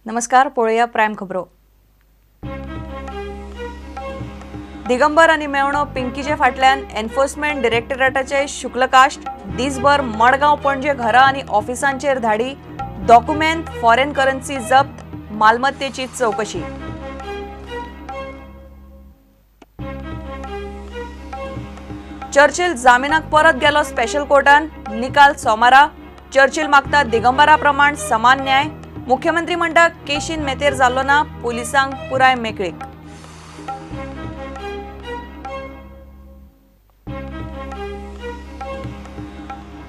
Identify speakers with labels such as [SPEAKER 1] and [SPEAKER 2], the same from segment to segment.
[SPEAKER 1] नमस्कार, पळूया प्राइम खबरो। दिगंबर आणि मेवणो पिंकीचे फाटल्यान एन्फोर्समेंट डायरेक्टरेटाचे शुक्लकास्ट दिसभर मडगांव पणजे घरा आणि ऑफिसांचेर धाडी, डॉक्युमेंट, फॉरेन करन्सी जप्त, मालमत्तेची चौकशी। चर्चिल जामिनाक परत गेलो स्पेशल कोर्टान, निकाल सोमारा। चर्चिल मागता दिगंबरा प्रमाण समान न्याय। मुख्यमंत्री म्हणटा केशीन मेतेर जाल्लो ना, पुलिसांक पुराय मेकळीक।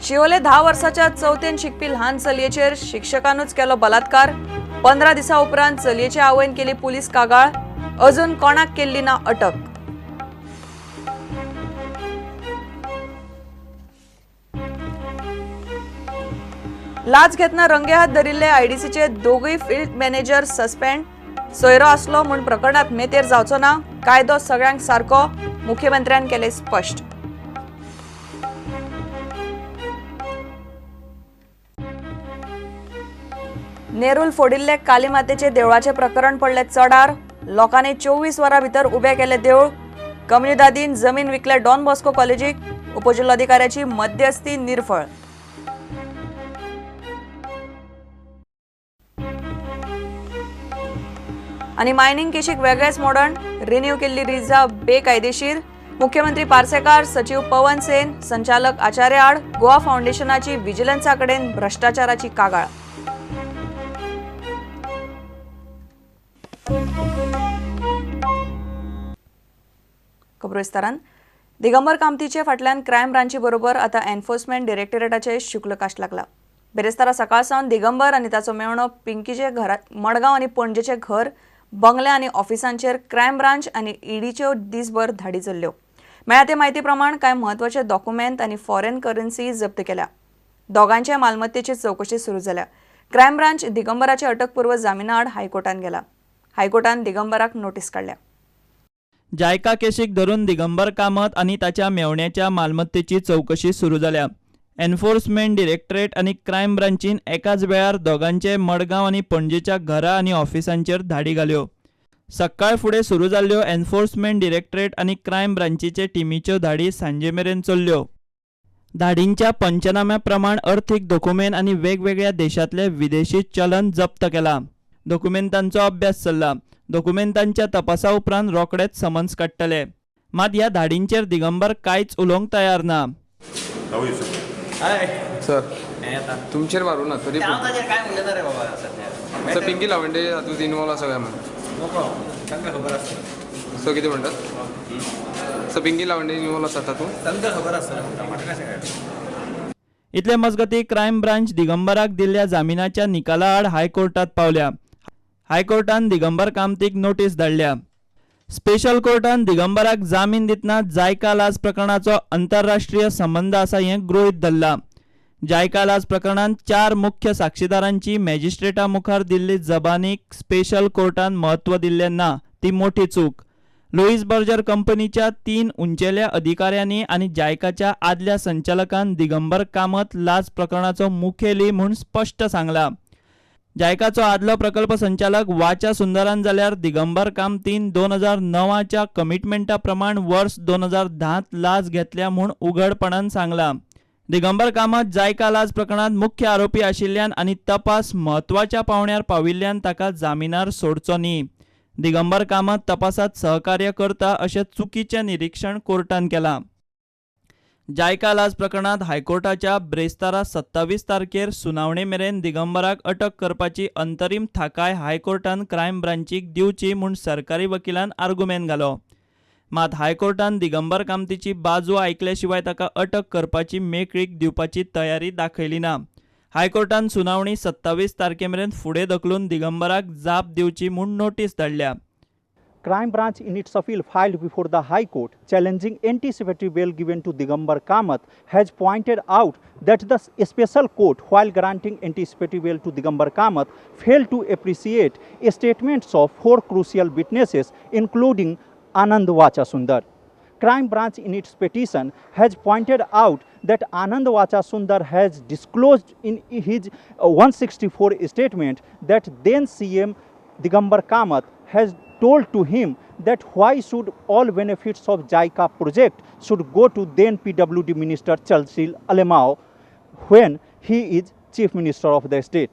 [SPEAKER 1] शिवोले 10 वर्साच्या चौथेन शिकपी ल्हान चलयेचेर शिक्षकानूच केलो बलात्कार। 15 दिसा उपरांत चलयेच्या आवयन केली पुलीस कागाळ, अजून कोणाक केल्ली ना अटक। लाच घेतना रंगेहात धरिल्ले आयडीसीचे दोगूय फील्ड मॅनेजर सस्पेंड। सोयरो आसलो म्हूण प्रकरणात मेतेर जावचो ना, कायदो सगळ्यांक सारको, मुख्यमंत्र्यान केले स्पष्ट। नेरूल फोडिल्ले कालीमातेचे देवळाचे प्रकरण पडले चडार। लोकांनी 24 वरां भितर उबे केले देवळ। कम्युनिदादीन जमीन विकले डॉन बॉस्को कॉलेजीक, उपजिल्हाधिकाऱ्याची मध्यस्थी निर्फळ। आणि मायनिंग केशीक वेगळेच मोडण, रिन्यू केल्ली रिजा बेकायदेशीर। मुख्यमंत्री पार्सेकार, सचिव पवन सेन, संचालक आचार्य आड, गोवा फाउंडेशनाची विजिलन्साकडेन भ्रष्टाचाराची कागाळ। खबरो दिगंबर कामतीचे फाटल्यान क्रायम ब्रांची बरोबर आता एन्फोर्समेंट डायरेक्टरेटाचे शुक्लकास्ट लागला। बेरेस्तारा सकाळ सावन दिगंबर आणि ताचो मेवणो पिंकीचे घरात मडगांव आणि पणजेचे घर, बंगले आणि ऑफिसांचेर क्रायम ब्रांच आणि ईडीच्यो दिसभर धाडी चल्ल्यो। मेळ्ळ्या ते म्हायती प्रमाण कांय म्हत्वाचे डॉक्युमेंट आणि फॉरेन करन्सी जप्त केल्या। दोगांचे मालमत्तेची चौकशी सुरू जाल्या। क्रायम ब्रांच दिगंबराचे अटकपूर्व जामिना आड हायकोर्टान गेला। हायकोर्टान दिगंबराक नोटीस काढल्या।
[SPEAKER 2] जायका केशीक धरून दिगंबर कामत आणि ताच्या मेवण्याच्या मालमत्तेची चौकशी सुरू जाल्या। एन्फोर्समेंट डायरेक्टरेट आणि क्रायम ब्रांचीन एकाच वेळार दोगांचे मडगांव आणि पणजेच्या घरा आणि ऑफिसांचेर धाडी घाल्यो। सकाळ फुडें सुरू जाल्ल्यो एन्फोर्समेंट डायरेक्टरेट आणि क्रायम ब्रांचीचे टिमीच्यो धाडी सांजे मेरेन चल्ल्यो। धाडींच्या पंचनाम्या प्रमाण अर्थीक डॉक्युमेंट आणि वेगवेगळ्या देशांतले विदेशी चलन जप्त केला। डॉक्युमेंटांचो अभ्यास चल्ला। डॉक्युमेंटांच्या तपासा उपरांत रोखडेच समन्स काडटले। मात ह्या धाडींचेर दिगंबर कांयच उलोवंक तयार ना।
[SPEAKER 3] सर तुमचेर मारू ना तरी
[SPEAKER 4] काय म्हणलं रे बाबा सध्या
[SPEAKER 3] सर पिंकी लावंडे हातूंत इनवॉल्व आसा काय म्हणून
[SPEAKER 4] नको तांकां खबर आसता।
[SPEAKER 3] सो कितें म्हणटात सर पिंकी लावंडे इनवॉल्व आसा तातूंत
[SPEAKER 4] तांकां खबर आसता म्हाका कशें कळटा।
[SPEAKER 2] इतले मजगती क्रायम ब्रांच दिगंबराक दिल्ल्या जामिनाच्या निकाला आड हायकोर्टात पावल्या। हायकोर्टान दिगंबर कामतीक नोटीस धाडल्या। स्पेशल कोर्टान दिगंबराक जामीन दितना जायका लाच प्रकरणाचो आंतरराष्ट्रीय संबंध आसा हें गृहीत धरला। जायका लाच प्रकरणांत 4 मुख्य साक्षीदारांची मॅजिस्ट्रेटा मुखार दिल्ली जबानीक स्पेशल कोर्टान महत्व दिल्लें ना, ती मोठी चूक। लुईस बर्जर कंपनीच्या 3 उंचेल्या अधिकाऱ्यांनी आणि जायकाच्या आदल्या संचालकान दिगंबर कामत लाच प्रकरणाचो मुखेली म्हूण स्पष्ट सांगला। जायकाचो आदलो प्रकल्प संचालक वाचा सुंदरान जाल्यार दिगंबर कामतीन 2009च्या कमिटमेंटा प्रमाण वर्स 2010 लाच घेतल्या म्हूण उघडपणान सांगला। दिगंबर कामत जायका लाच प्रकरणात मुख्य आरोपी आशिल्ल्यान आणि तपास म्हत्वाच्या पावण्यार पाविल्ल्यान ताका जामिनार सोडचो न्ही। दिगंबर कामत तपासात सहकार्य करता अशें चुकीचें निरीक्षण कोर्टान केलां। जायका लाच प्रकरणात हायकोर्टाच्या ब्रेस्तारा 27 तारखेर सुनावणे मेरेन दिगंबराक अटक करपाची अंतरीम थाकाय हायकोर्टान क्रायम ब्रांचीक दिवची म्हूण सरकारी वकिलान आर्ग्युमेंट घालो। मात हायकोर्टान दिगंबर कामतीची बाजू आयकले शिवाय ताका अटक करपाची मेकळीक दिवपाची तयारी दाखयली ना। हायकोर्टान सुनावणी 27 तारखेमेरेन फुडें धकलून दिगंबराक जाप दिवची म्हूण नोटीस धाडल्या।
[SPEAKER 5] Crime branch in its appeal filed before the High Court challenging anticipatory bail given to Digambar Kamath has pointed out that the special court, while granting anticipatory bail to Digambar Kamath, failed to appreciate statements of 4 crucial witnesses including Anand Vachasundar. Crime Branch in its petition has pointed out that Anand Vacha Sundar has disclosed in his 164 statement that then CM Digambar Kamath has told to him that why should all benefits of JICA project should go to then PWD Minister Churchill Alemao when he is Chief Minister of the state.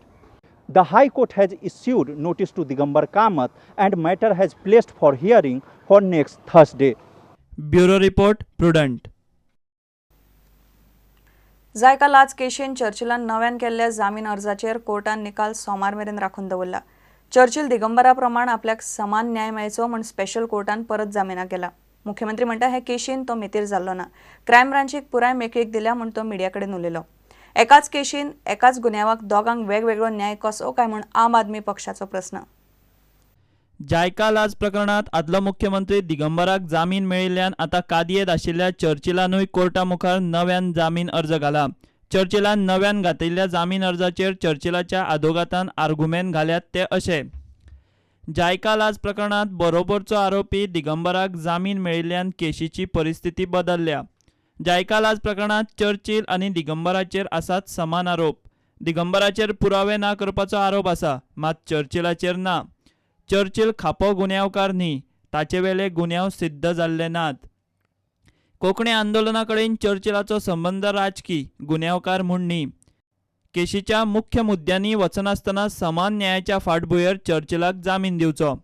[SPEAKER 5] The High Court has issued notice to Digambar Kamath and matter has placed for hearing for next Thursday.
[SPEAKER 2] Bureau report Prudent.
[SPEAKER 1] जायका लाच केशीन चर्चिलान नव्यान केल्ल्या जामीन अर्जाचेर कोर्टान निकाल सोमार मेरेन राखून दवरला. चर्चिल दिगंबरा प्रमाण आपल्याक समान न्याय मेळचो म्हूण स्पेशल कोर्टान परत जामिनाक गेला. मुख्यमंत्री म्हणटा हे केशीन तो मेतीर जाल्लो ना. क्रायम ब्रांचीक पुराय मेकळीक दिल्या म्हूण तो मिडिया कडेन उलयलो. एकाच केशीन एकाच गुन्यांवाक दोगांक वेगवेगळो न्याय कसो काय म्हूण आम आदमी पक्षाचो प्रस्न.
[SPEAKER 2] जायका लाच प्रकरणात आदलो मुख्यमंत्री दिगंबराक जामीन मेळिल्ल्यान आता कादयेत आशिल्ल्या चर्चिलानूय कोर्टा मुखार नव्यान जामीन अर्ज घाला. चर्चिलान नव्यान घातिल्ल्या जामीन अर्जाचेर चर्चिलाच्या आदोगातान आर्ग्युमेंट घाल्यात ते अशे. जायका लाच प्रकरणात बरोबरचो आरोपी दिगंबराक जामीन मेळिल्ल्यान केशीची परिस्थिती बदलल्या. जायका लाच प्रकरणात चर्चिल आनी दिगंबराचेर आसात समान आरोप. दिगंबराचेर पुरावे ना करपाचो आरोप आसा, मात चर्चिलाचेर ना. चर्चिल खापो गुन्यांवकार न्ही, ताचे वेले गुन्यांव सिद्ध जाल्ले नात. कोंकणी आंदोलना कडेन चर्चिलाचो संबंद राजकी, गुन्यांवकार म्हूण न्ही. केशीच्या मुख्य मुद्द्यांनी वचनासतना समान न्यायाच्या फाटभुंयेर चर्चिलाक जामीन दिवचो.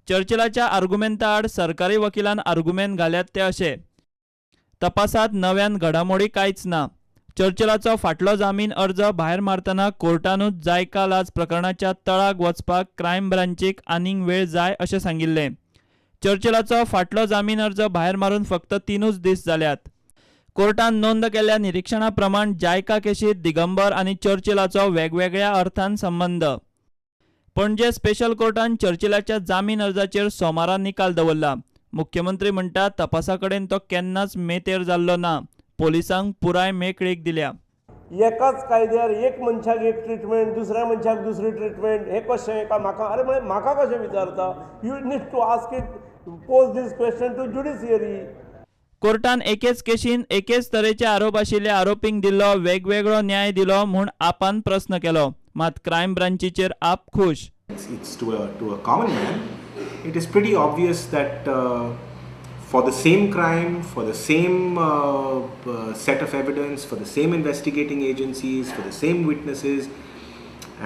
[SPEAKER 2] चर्चिलाच्या आर्ग्युमेंटा आड सरकारी वकिलान आर्ग्युमेंट घाल्यात ते अशे. तपासात नव्यान घडामोडी कांयच ना. चर्चिलाचो फाटलो जामीन अर्ज भायर मारतना कोर्टानूच जायका लाच प्रकरणाच्या तळाक वचपाक क्रायम ब्रांचीक आनीक वेळ जाय अशें सांगिल्लें. चर्चिलाचो फाटलो जामीन अर्ज भायर मारून फक्त 3 दीस जाल्यात. कोर्टान नोंद केल्ल्या निरीक्षणा प्रमाण जायका केशीत दिगंबर आनी चर्चिलाचो वेगवेगळ्या अर्थान संबंध. पणजे स्पेशल कोर्टान चर्चिलाच्या जामीन अर्जाचेर सोमारा निकाल दवरला. मुख्यमंत्री म्हणटा तपासा कडेन तो केन्नाच मेतेर जाल्लो ना. पोलिसांक पुराय मेकळीक दिल्या.
[SPEAKER 6] एकाच कायद्यार एक मनशाक एक ट्रिटमेंट, दुसऱ्या मनशाक दुसरी ट्रिटमेंट, हे कशें काय म्हाका अरे मागीर म्हाका कशें विचारता? You need to ask it, pose these question to judiciary.
[SPEAKER 2] कोर्टान एकेच केशीन एकेच तरेचे आरोप आशिल्ल्या आरोपींक दिल्लो वेगवेगळो न्याय दिलो म्हूण आपान प्रस्न केलो. मात क्रायम ब्रांचीचेर आप खुश.
[SPEAKER 7] It's to a common man, it is pretty obvious that for the same crime, for the same set of evidence, for the same investigating agencies, for the same witnesses,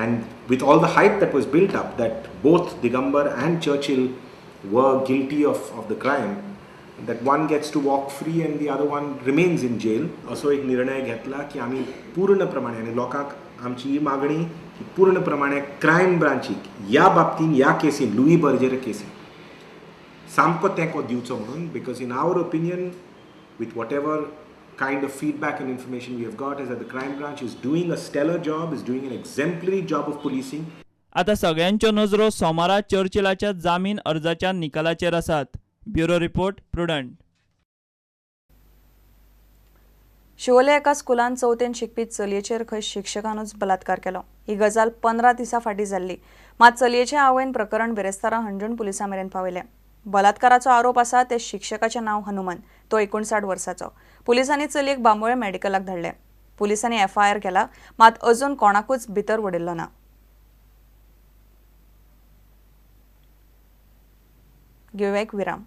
[SPEAKER 7] and with all the hype that was built up that both Digambar and Churchill were guilty of the crime, that one gets to walk free and the other one remains in jail. असो एक निर्णय घेतला की आम्ही पूर्ण प्रमाणे आणि लोकांक आमची ही मागणी की पूर्ण प्रमाणे क्रायम ब्रांचीक ह्या बाबतीन ह्या केसीन लुई बर्जेर केसीन सामको तेंको दिवचो म्हणून. Because in our opinion with whatever kind of feedback and information we have got is that the crime branch is doing a stellar job, is doing an exemplary job of policing.
[SPEAKER 2] आता सगळ्यांच्यो नजरो सोमारा चर्चिलाच्या जामीन अर्जाच्या निकालाचेर आसात. Bureau report prudent.
[SPEAKER 1] Siolim एका स्कुलान 4थेन शिकपी चलयेचेर खंय शिक्षकानूच बलात्कार केलो. ही गजाल 15 दिसां फाटीं जाल्ली. मात चलयेच्या आवयन प्रकरण बेरेस्तारा हंजूण पुलिसां मेरेन पावयलें. बलात्काराचो आरोप आसा ते शिक्षकाचें नांव हनुमान, तो 59 वर्साचो. पुलिसांनी चलयेक बांबोळे मेडिकलाक धाडले. पुलिसांनी FIR केला, मात अजून कोणाकूच भितर वडिल्लो ना. घेवया एक विराम.